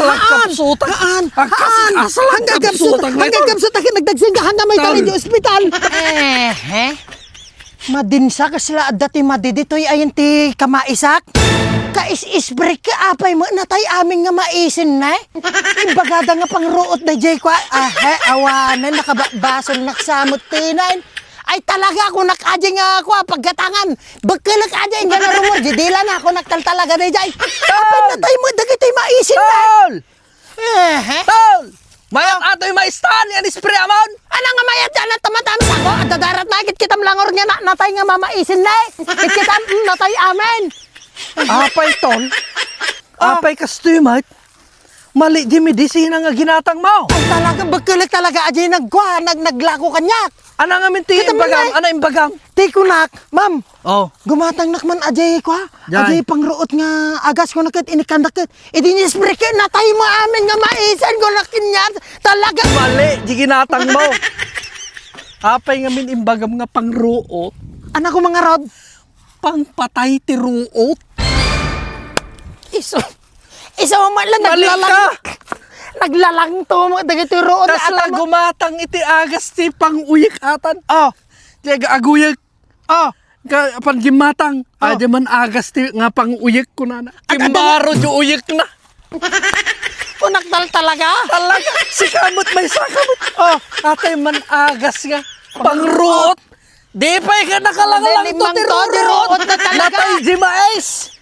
Asalang kapsutan. Haan. Asalang kapsutan. Hanggang kapsutan nagdagsin ka hanggang may tali di ospital. Madinsa ka sila dati madiditoy ayan ti kamaisak. Kais-isbreak ka apay mo natay aming nga maisin na. Imbagada nga pangruot na jay kwa. Awanan nakabasol naksamot tinain. Ay talaga ako nakadya nga ako paggatangan. Bagkalak adya nga na rumor. Jidila na ako naktaltalaga na jay. Apay natay mo dagitoy maisin na. Tol! Tol! Mayat ato'y maistan yan ispray amon. Ano nga mayat dyan ang tamatamis ako? At dadarat na kitam langor nga natay nga mamaisin na. Kitam natay amen. Apay tol. Apay kastoy mat. Mali di medisina nga ginatang mo. Ay talaga, bagkalak talaga ajay naglako kanyak. Ano nga minti Kita imbagam? man, Ano imbagam? Tikunak, ma'am. Oh. Gumatang nakman ajay ko ha. Jay. Ajay pangruot nga agas ko nakit inikandaket. Idi nisbreak natay mo amin nga maisan ko nakinyan. Talaga. Mali di ginatang mo. Apay nga min imbagam nga pangruot. Anak ko mga rod. Pangpatay ti ruot. Iso mo man lang Mali ka. Naglalang to mo dagiti ruot. Kasla gumatang iti agas ti panguyik atan. Tiyaga aguyik. Pan gimatang. Adya man agas ti nga panguyik ko na. Kimaro di uyik na. Unaktal talaga. Talaga. Si kamot may sakamot. Atay man agas nga. Pangruot. Di pa ka nakalangalang to ti ruot. Natay di mais.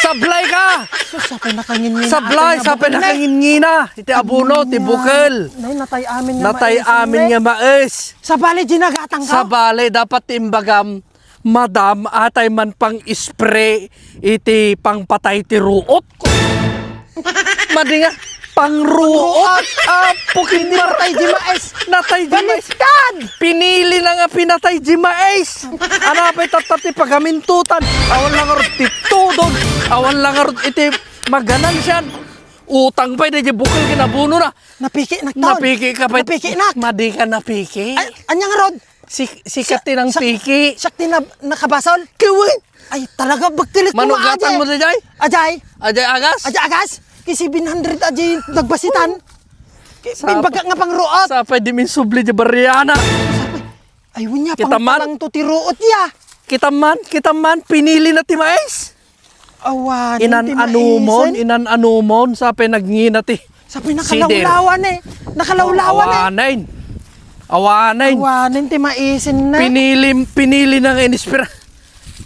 Sablay ka. Sapay nakangin-ngina. Sapay nakangin-ngina. Iti abuno, ti bukal. Natay amin nga Natay amin nga mais. Sa bali ginagatang ka. Sa balay dapat timbagam, madam, atay man pang spray iti pangpatay ti ruot ko. Madi nga, pang ruot. Pukin Hindi matay di mais. Natay di mais. Baliktad! Pinili na nga pinatay di mais. Ano pa'y tatati pagamintutan. Awan lang arot ti tudod. Awan lang arot iti maganan siyan. Utang pa'y di bukal kinabuno na. Napiki naktaon. Napiki ka pa'y. Napiki nak. Madi ka napiki. Ay, anyang rod. Sikat ng piki. Sakti na nakabasol. Kiwin. Ay, talaga bagkilit mo Manugatan mo sa jay? Ajay. Ajay agas? Ajay agas. Kasi 700 ajay nagbasitan. Imbaga nga pang ruot. Sa pwede min subli di Bariana. Ay, wunya Kita pang man. palang to ti ruot ya. Kita man, pinili na ti mais. Awan. Inan anumon, sa pwede nagngina ti. Sabi nakalawlawan eh. Nakalawlawan eh. Awanain. Awanin ti maisin na. Pinili na nga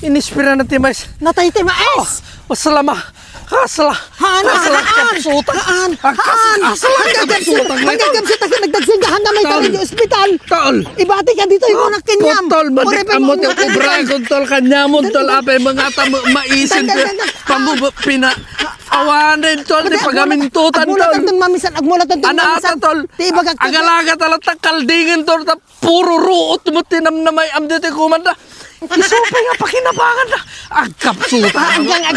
inispira na ti mais. Natay ti mais. Wasalama. Kasla. Haan. Kapsutan. Hanggang kapsutan ka nagdagsin ka hanggang may tali di ospital. Tol. Ibati ka dito yung anak kinyam. Tol, madik amot yung kubragon, tol, kanyamon, tol, apay mga maisin, pina, awanin, tol, di pagamintutan, tol. Agmulatan tong mamisan, agmulatan tong Anaata, mamisan. tol, agalaga talatang kaldingin, tol, puro ruot mo tinam na may amdete kumanda. Isupay nga pakinabangan na. Agkapsutan. Hanggang